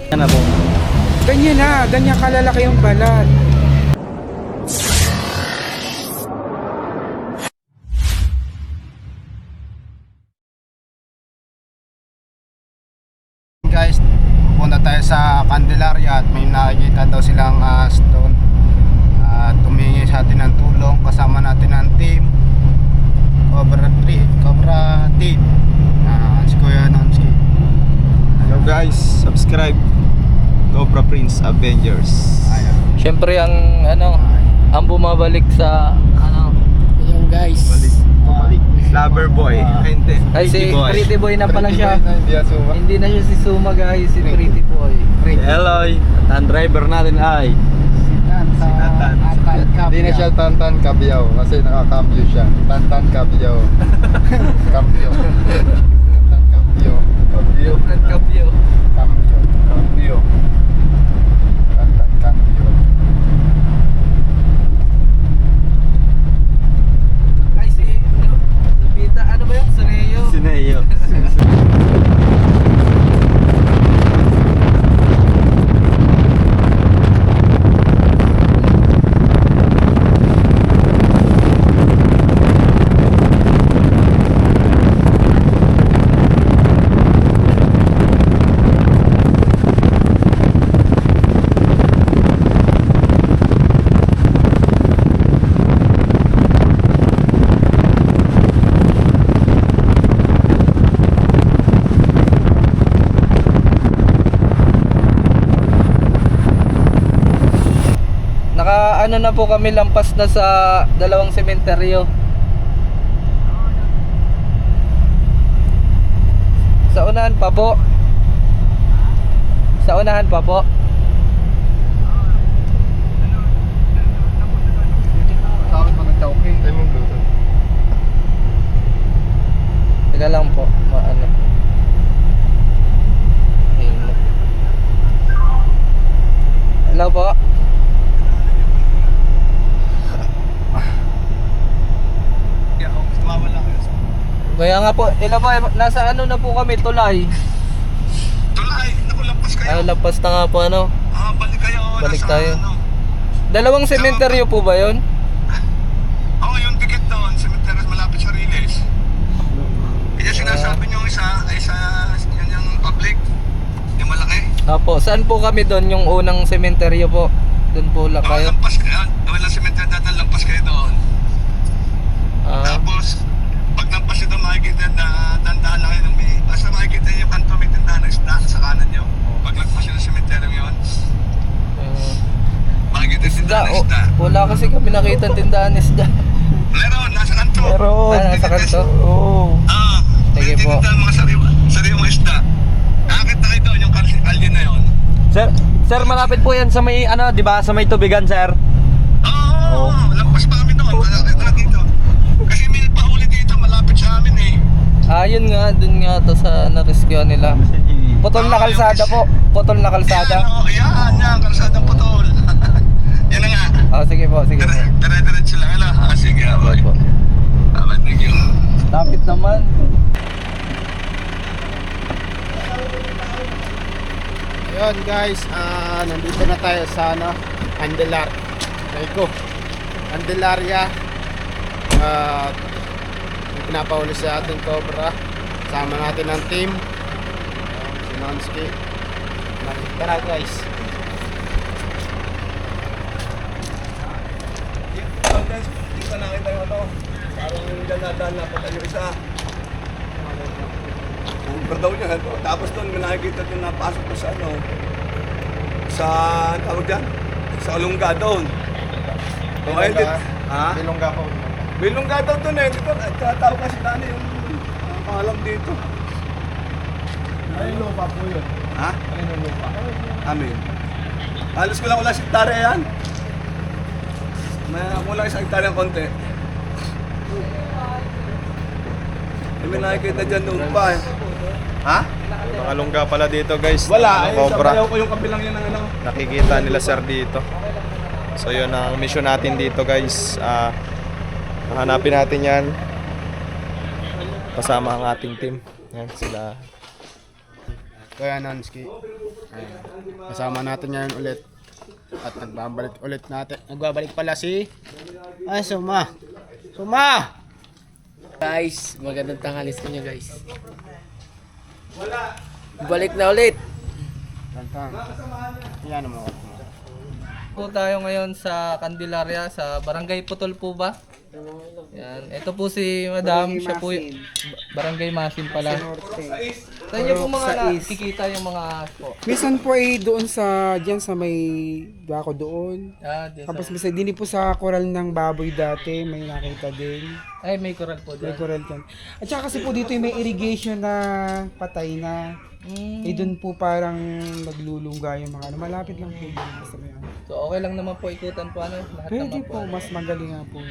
Yan na po. Ganyan na, ganyan kalalaki yung balat. Guys, pupunta tayo sa Candelaria at may nakikita daw silang stone at tumingi sa atin ng tulong. Kasama natin ang team Cobra Team, si Kuya Nonski. Hello guys, subscribe Cobra Prince Avengers. Ayan. Siyempre ang bumabalik sa yung guys. Bumalik. Lover boy. Hindi. Ay si Pretty Boy na pala siya. Hindi Suma. Hindi na siya si Suma guys, si Pretty Boy. Eloy, at ang driver natin ay Tantan. Hindi na siya Tantan Cabiao kasi naka-cambio siya. Tantan Cabiao. Cambio. Tantan Cambio. Cambio. Cambio. Cambio. Tantan Cambio. Ay si Lubita, ano ba yung Suneo? Sineo. Ano na po kami, lampas na sa dalawang sementeryo. Sa unahan pa po. Sa unahan pa po. Sa akin pa nagtauking. Ay mong Bluetooth. Teka lang po, maano. Hello po. Kaya nga po, nasa ano na po kami, Tulay. Tulay, naku, lampas kayo. Lampas na nga po Balik kayo. Balik nasa, tayo. Dalawang sementeryo po ba yun? Oo, yung ticket doon, cemetery malapit sa Riles. Kaya sinasabi nyo isa, ay sa, yan yung public, yung malaki. Opo, saan po kami doon? Yung unang sementeryo po. Doon po lang kayo. Lampas kayo, walang cemetery datan, lampas kayo doon. Tapos, pag lampas nyo doon, makikita na dandahan lang kayo ng may, basta makikita nyo yung kanto, may tindahan ng isda sa kanan nyo. Pag lampas nyo ng cemetery yun, makikita yung tindahan ng isda. Wala kasi kami nakita tindahan ng isda. Meron, nasa kanto. Nasa kanto? Oo. Sige Sige po. po. Mga sariwang isda. Nakakit na kayo doon, yung alien na yun. Sir, malapit po yan sa may di ba, sa may tubigan, sir. Oo, lampas pa kami doon. Malapit na dito. Kasi may nagpahuli dito, malapit sa amin eh. Yun nga, dun nga to sa na-rescue nila. Putol na kalsada po. Putol na kalsada. Yan, kalsadang putol. Yan na nga. Sige po, sige po. Dire-diretso lang, ala. Sige, abay. Po. Abay, thank you. Lapit naman. Ayun guys, nandito na tayo sa Candelaria. May pinapahuli sa ating Cobra. Sama natin ang team. Si Nonski. Tara guys. Dito nakita yung ito. Parang danadaan na pala yung isa. Uber daw niya. Tapos doon, may nakikita doon napasok ko sa sa, tawag dyan? Sa Olungga doon. Bilongga po. Bilungga daw doon eh. Dito, tatawag kasi dani yung pangalam dito. Ay, lupa po yun. Ha? Ay, lupa. Amin. Halos ko lang wala sa hektare yan. May ako lang isang hektare ng konti. May nakikita dyan doon pa eh. Ha? Mga lungga pala dito, guys. Wala, Ng eh, Cobra. sabayaw ko yung kabilang yan ng Nakikita nila sir dito. So yun ang mission natin dito, guys. Hanapin natin yan. Kasama ang ating team. Yan sila. Kuya Nonsky. Ayan. Kasama natin ngayon ulit. At nagbabalik pala si Suma. Suma! Guys, magandang tanghali sa inyo guys. Balik na ulit. Tantang. Yan mo. Po tayo ngayon sa Candelaria sa Barangay Putol po ba? Yan. Ito po si Madam, siya po yung Barangay Masin pala. Saan niyo po mga nakikita yung mga po? Minsan po ay doon sa, dyan sa may dako doon. Dyan Tapos sa, minsan din po sa koral ng baboy dati, may nakita din. ay, may koral po May dyan. koral dyan. At saka kasi po dito yung may irrigation na patay na. Eh doon po parang naglulungga yung mga ano. Malapit lang po yun. Basta may ano. So okay lang naman po ikutan po ano, lahat Pwede naman po, mas magaling nga po.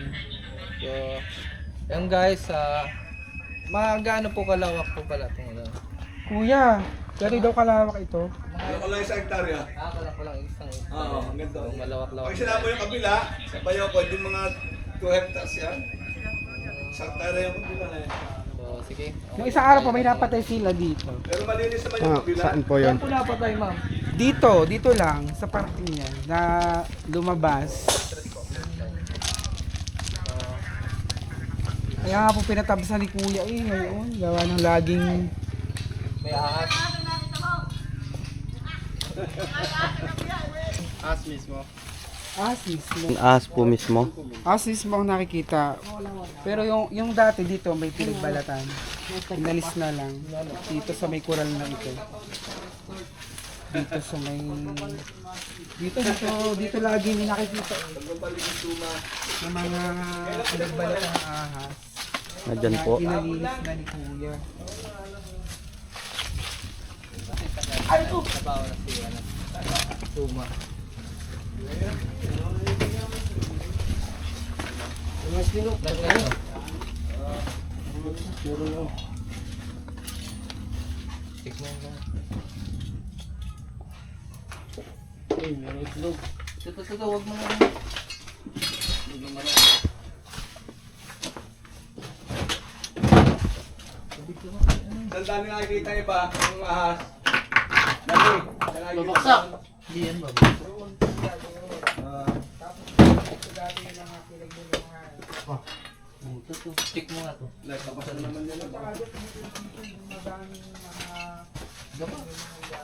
So, yan guys, magano po kalawak po pala itong ano. Kuya, dati daw kalawak ito. Ako lang isang hektarya. Kalawak ko lang isang. Oo, ang ganda. So, malawak-lawak. Pag sinama yung kabila, sa bayaw ko, din mga 2 hectares yan. Isang hektarya yung kabila na yan. So, sige. Yung isang araw pa may napatay sila dito. Pero malinis naman yung kabila. Saan po yun? Saan po napatay ma'am? Dito lang, sa parting niya, na lumabas. Kaya nga po pinatabsan ni Kuya ngayon. Gawa ng laging May ahas. As mismo. asis. Ahas po mismo. Asis mo ang nakikita. Pero yung dati dito may pinagbalatan. Pinalis na lang. Dito sa may kural na ito. Dito sa may... Dito lagi ni nakikita. Ng mga pinagbalatan ng ahas. Nadyan po. Pinalinis na ni Kuya. Nabawa na si ano. Suma. Nagano? Tikman mo. Ito, wag mo na. Tandaan nga nakikita iba, yung ahas. Dali. Babaksak. Hindi yan babaksak. Stick mo nga to. Nagpapasan naman yun.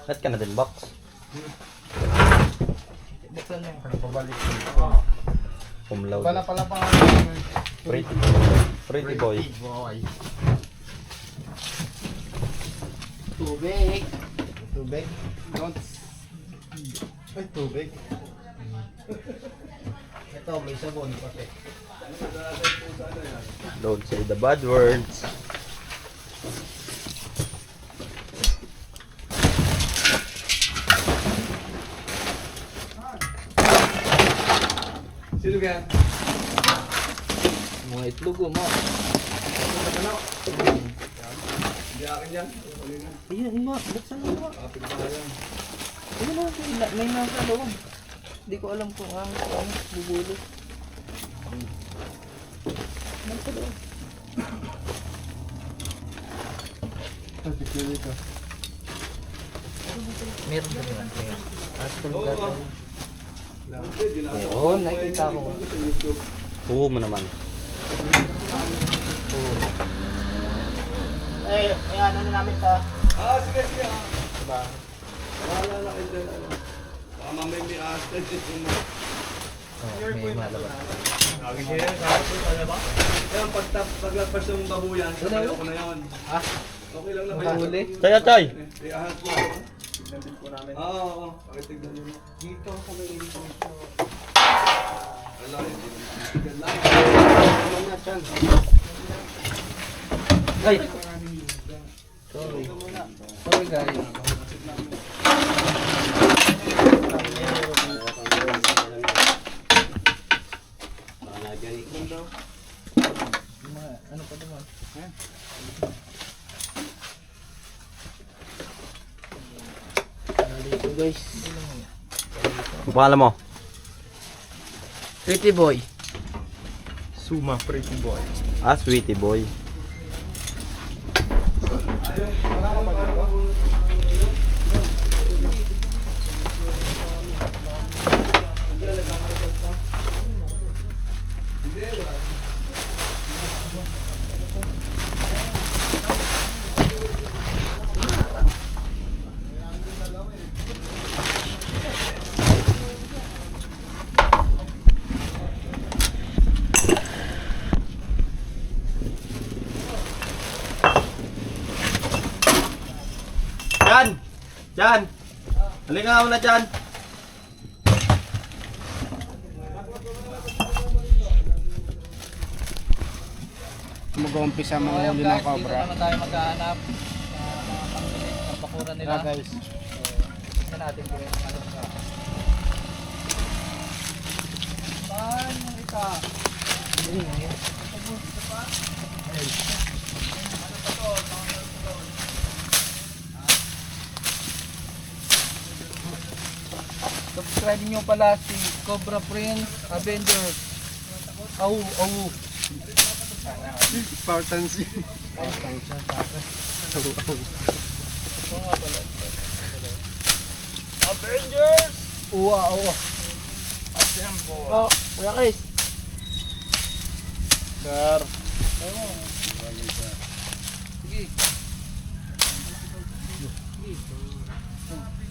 Lahat ka na din box. Buksan mo. Kumlaw. Pala pa. Pretty boy. Pretty boy. Tubig. Tubig. Don't. Ay, tubig. Ito, may sabon pati. Don't say the bad words. Sino yan? Mga itlog mo. Hindi akin yan. Ayan, ima. Buksan mo ba? Ano na, may nasa loob. Hindi ko alam kung ang bubulot. Nasa loob. Meron ba yan? Oo, nakikita ko. Oo mo naman. Ano na namin ta? Sige. Diba? Wala na kayo dyan. Baka mamay may ahas na dyan. May malabas. Lagi siya yan. Kaya ba? Yan, paglagpas yung babuyan, sabayo ko na yun. Okay lang naman. Huli. Kaya tay. May ahas po. Tignan po namin. Oo. Pakitignan nyo. Dito ako may irrigation. Wala, hindi naman. Tignan lang. Ay! Sorry. Sorry guys. Ano pa naman? Dito guys. Ang pangalan mo? Pretty boy. Suma, pretty boy. Ah, sweetie boy. Jan! Halika nga muna dyan. Mag-uumpisa So, mga ayun huli guys, ng dito cobra. naman tayo maghahanap mga pambili ng bakuran nila. Tara guys. Tignan natin kung yung ano ka. Saan yung isa? Subscribe nyo pala si Cobra Prince Avengers. Au, au. Spartans. Avengers! Uwa, uwa. Oh, Kuya Chris. Sir. Sige.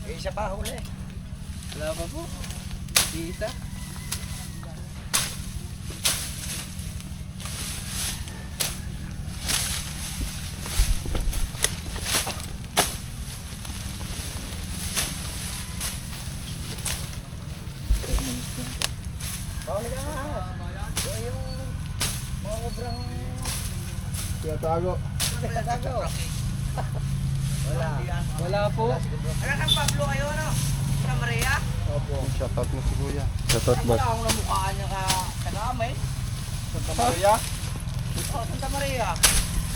Isa pa huli. Wala pa po. Isa. Tago. Wala po. Shoutout mo si Kuya. Shoutout boss.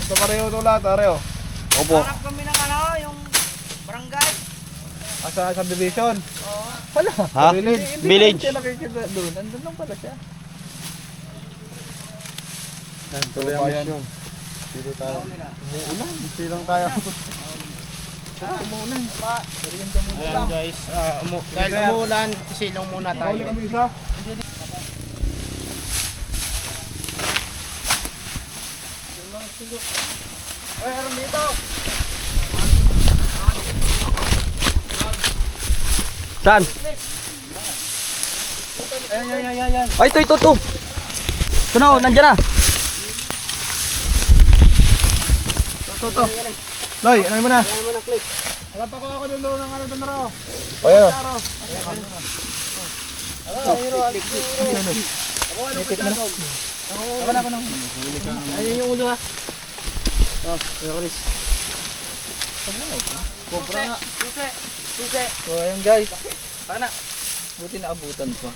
Ito pareho ito lahat, pareho. Opo. Asa subdivision? Ha? Village. Village. Siya nakikita doon. Nandun lang pala siya. Tuloy ang mission. Dito tayo. Umuulan. Dito lang tayo. Ayan guys. Dahil umuulan, silong muna tayo. Saan? Ay, ito. Ito na, nandiyan na. Loy, ano mo na? Alam pa ko ako doon ng ano doon raw. O yan. Ayun yung ulo ha. Cobra nga. So ayun guys. Sana. Buti naabutan pa.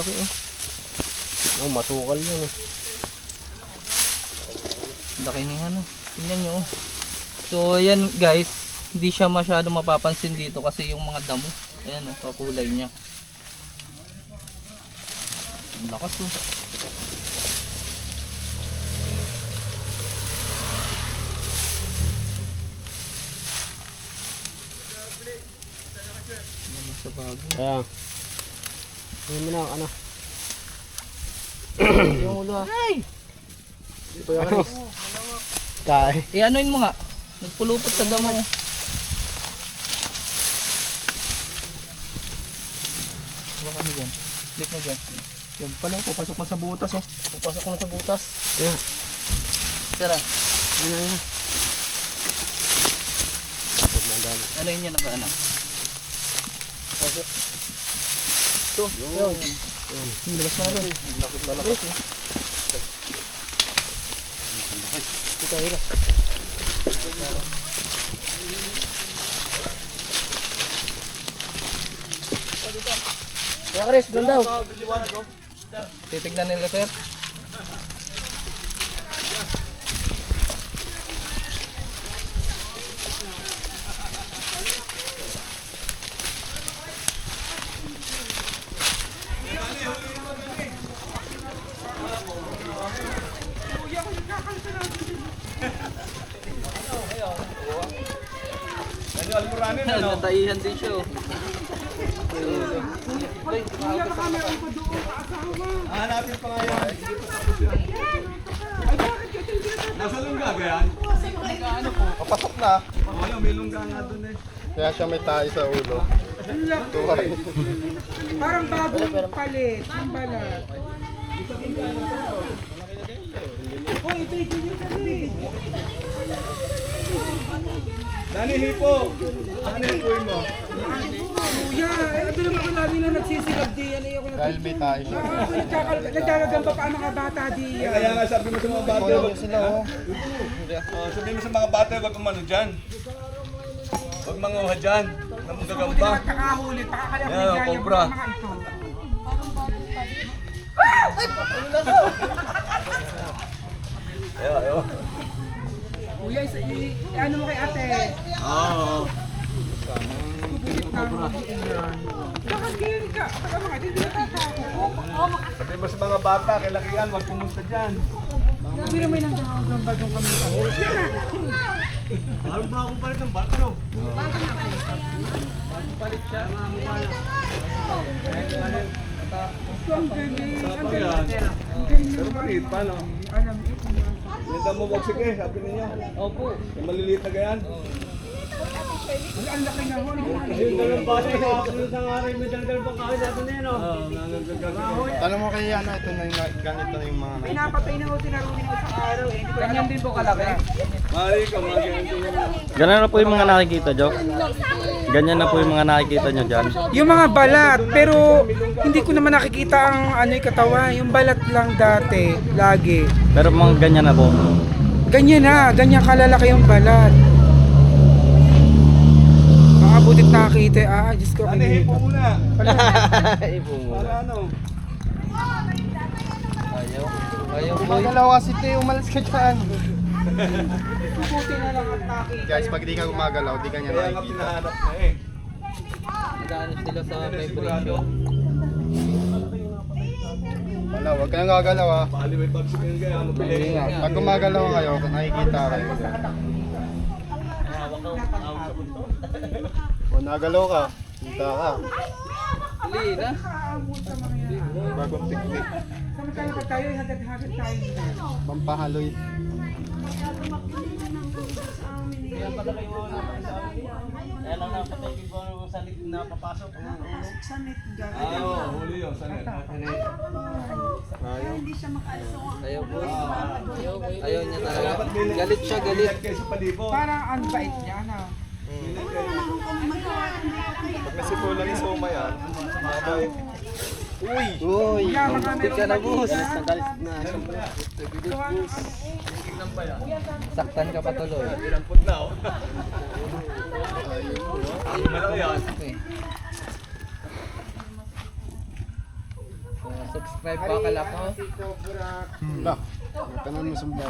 Laki oh. Oh, masukal yan. Laki ng ano. Tingnan nyo oh. So ayan guys. Hindi siya masyado mapapansin dito kasi yung mga damo. Ayan oh, kakulay niya. Ang lakas oh. Sa bago. Ayan. Ano mo na, ano? Yung ulo ah. Ay! Kaya. Ianuin mo nga. Nagpulupot sa damo. Baka mo dyan. Click mo dyan. Yan pala, papasok mo sa butas oh. Pupasok ko na sa butas. Ayan. Tara. Ayan. Ano yun yan naka-anak? Ito. Yun. Labas na doon. Labas eh. Ito hira. Kaya Chris, doon daw. Titignan nila sir. Nataihan din siya oh. Hanapin pa nga yan. Nasa lungga ba yan? Papasok na. Oo, may lungga nga dun eh. Kaya siya may tayo sa ulo. Tuway. Parang bagong palit. Ang balat. Oh, ito yung palit. Kuya, ito naman ako lagi na nagsisilab di yan. Dahil may tayo. Nagdagagamba pa ang mga bata di yan. Kaya nga sabi mo sa mga bata, Tulong sila oh. sabi mo sa mga bata, wag umano dyan. Wag manguha dyan. Huwag nang gagamba. Nakahuli, pakakalang Yan, bigyan yung cobra. mga ito. Ayaw. Kuya, ano mo kay ate? Oo. Kukulit na mo yan. Bakit ganyan ka? Baka mga hindi nakita ako. Sabi mo sa mga bata, kailangan wag pumunta dyan. Sabi naman ng gagamba doon kami. Parang ba akong palit ng bata, no? Ang galing. Ang galing. Yan. Ang galing Pero naman. maliit pa, no? Alam ito na. Linda mo, wag sige, sabi ninyo. Opo. Yung maliliit na gayan. Ang laki na ho. Yung dalawang bata, isang araw may dalgal pa kain natin na yun, no? Oo, nanggagagal. Tanong mo kay Yana, ito na yung ganito na yung mga May napatay na ho tinarumi ng isang araw eh. Hindi ko Ganyan din po kalaki. Mali ka, mga gayan din yun. Ganyan na po yung mga nakikita, Jok. Ganyan na po yung mga nakikita nyo dyan. Yung mga balat, pero hindi ko naman nakikita ang ano yung katawan. Yung balat lang dati, lagi. Pero mga ganyan na po. Ganyan na, ganyan kalalaki yung balat. Makabutit nakakita. Diyos ko. Ano, hipo muna. Ipo mo. Para ano? Ayaw. Ayaw po. Magalawa si Teo, umalis ka dyan. Buti na lang at nakita. Guys, pag di ka gumagalaw, di ka niya Kaya nga nakikita. pinahanap na eh. Nagano sila sa vibration. Wala, huwag kayong gagalaw ah. Bali may bagsak yung gaya, mabili. Pag gumagalaw kayo, nakikita kayo. O nagalaw ka, kita ka. Dali na. Bagong piknik. Samantala pa tayo, hagad-hagad tayo. Pampahaloy. Oo, huli yun, sanit. Ayaw po. Ayaw niya talaga. Galit siya, galit. Kayo sa palibo. Parang ang bait niya, ano? Pag nasipulan ni Soma yan, mabay. Uy! Kuya, baka meron ka na, pa boss. dito. Nagalit na siya. Saktan ka pa tuloy. Pinampot na, oh. Malaki yan. Okay. Subscribe pa kalak mo. Ba, tanan mo sumba.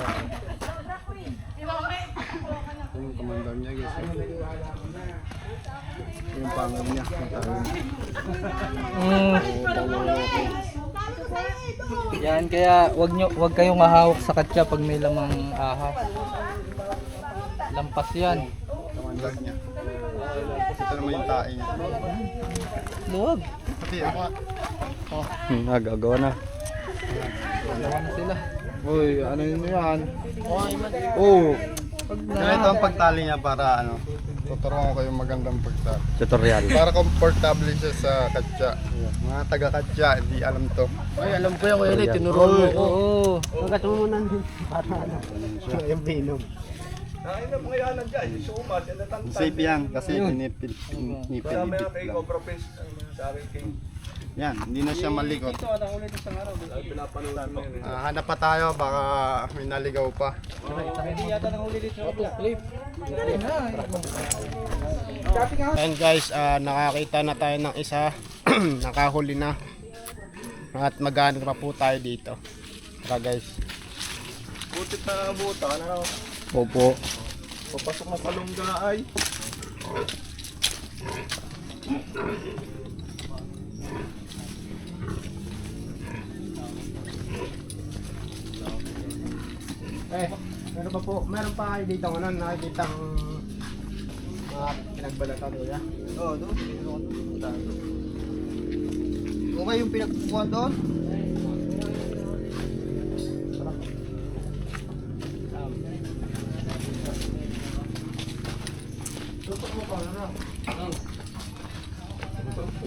Yung komandar niya guys. Yung pangal niya. Yan kaya wag kayong mahawak sa katya pag may lamang ahas. Lampas yan. Komandar niya. Ito naman yung tae niya. Luwag. Pati ako. Nagagawa na. Dalawa na sila. Uy, ano yun yan? Oo. Ganito ang pagtali niya para ano. Tuturuan ko kayo magandang pagtali. Tutorial. Para komportable siya sa katsa. Mga taga-katsa, hindi alam to. Ay, alam ko yan kuya ulit. Tinuruan mo ko. Oo. Magkatumunan din. Para ano. Yung binom. Nakain na mga yanan dyan, yung sumat, yung natantay. Safe yan kasi Kaya pinipilipit may kay lang. Cobra Prince, sa akin king. Yan, hindi na siya malikot. Ay, pinapanood mo yun. Hanap pa tayo, baka may naligaw pa. And guys, nakakita na tayo ng isa. Nakahuli na. At maghanap pa po tayo dito. Tara guys. Butit na buta, ano? Opo. Papasok na palungga ay. Meron pa kayo dito ngayon, nakikita ang mga pinagbalatan nila. Oo, doon. Okay yung pinagpupuan doon?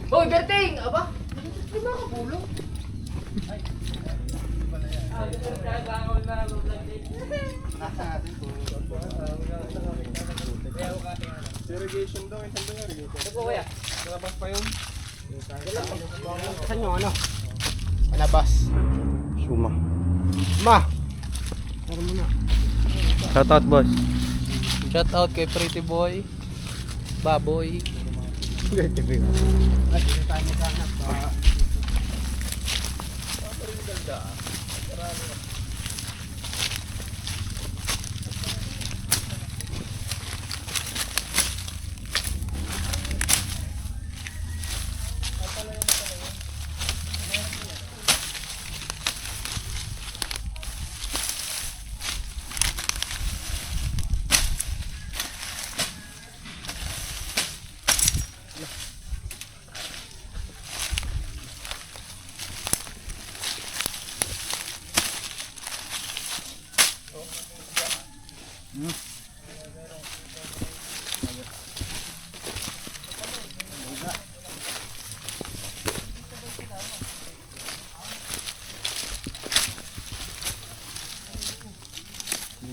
Hoy, Berting! Aba? Di ba kapulong? Ay. Irrigation daw, isang daw irrigation. Ito po kuya. Nalabas pa yun? Saan yung ano? Panabas. Suma. Ma! Meron mo na. Shoutout boss. Shout out kay Pretty Boy. Baboy. Ay, dito tayo maghanap.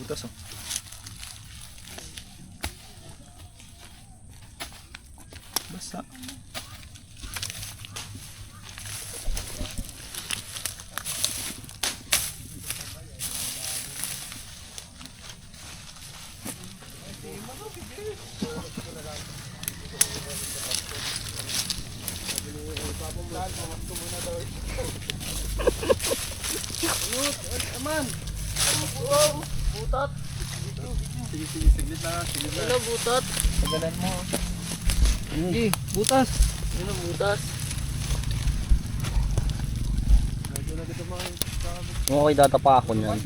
Butas oh. Basta. Ano butot? Tagalan mo. Hindi, butas. Ano butas? Okay, datapa ako niyan.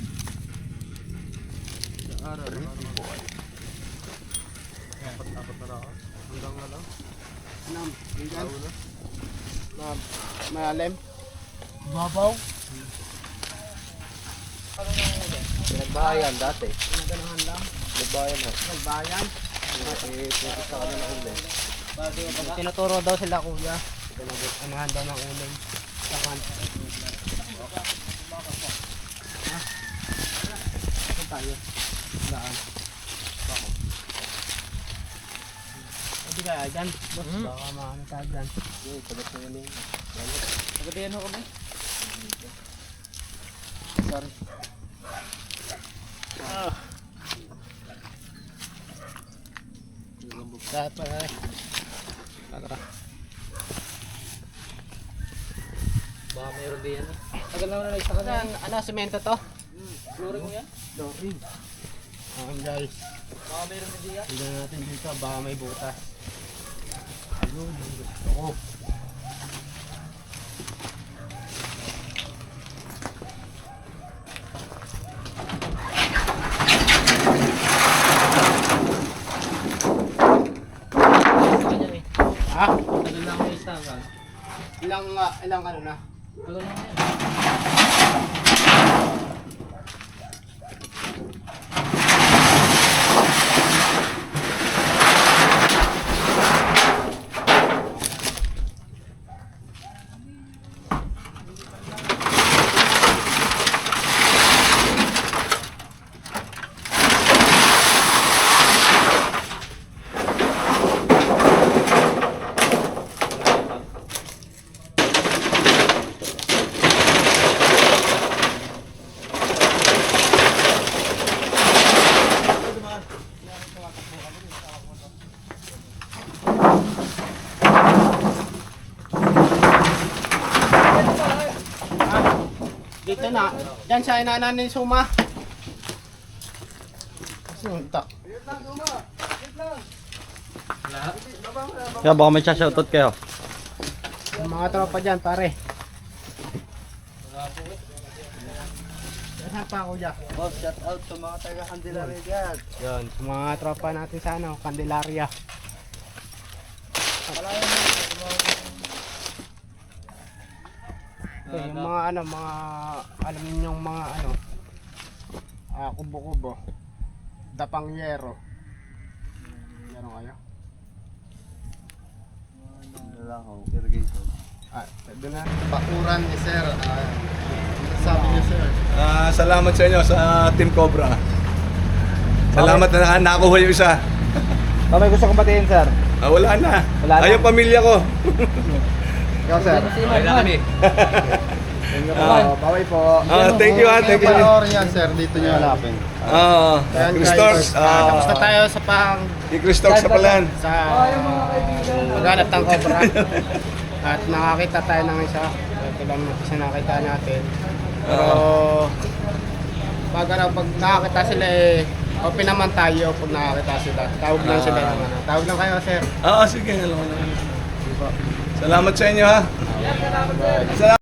Malalim. Babaw? Pinagbahayan dati. Pinaganahan lang. Pinagbahayan ha. Nagbayan. Putis sa kanila ulit. Tinuturo daw sila kuya. Anahan daw ng uling. Sakan. Saan tayo? Daan. Pwede kaya dyan? Boss, baka maano tayo dyan. Pagkatiyan ho kami. Sorry. Lahat pa eh. Tara. Baka mayroon din yan. Tagal na na isa ka na. Ano, semento to? Flooring mo yan? Flooring. Guys. Baka mayroon din yan. Tignan natin dito, baka may butas. Ayun, ang gusto ko. Ganyan eh. Ha? Tagal lang kayo isa ka. Ilang ano na? Tagal lang yan. Dito na. Diyan sa inanan ni Suma. Suntak. Kaya baka may shoutout kayo. Yung mga tropa dyan, pare. Saan pa ako dyan? Boss, shout out sa mga taga Candelaria dyan. Yun, sa mga tropa natin sa ano, Candelaria. Yung mga ano, mga alam niyo yung mga ano, kubo-kubo. Dapangyero. Meron kayo? Wala ako, irrigation. Doon na. Pakuran ni Sir. Sabi niyo, Sir. Salamat sa inyo sa Team Cobra. Salamat na nakakuha yung isa. May gusto kong batiin, sir. Wala na. Wala na. Ayun, pamilya ko. Ikaw, sir. Baway po. Thank you, thank you. Panoorin yan, sir. Dito nyo hanapin. Ayan, Chris guys. Torx. Tapos na tayo sa pang Kay Chris Torx sa palan. sa maghanap ng cobra. At nakakita tayo ng isa. Ito lang yung isa nakita natin. Pero pag nakakita sila open naman tayo pag nakakita sila. Tawag lang sila ng ano. Tawag lang kayo, sir. Sige. Salamat sa inyo, ha. Salamat.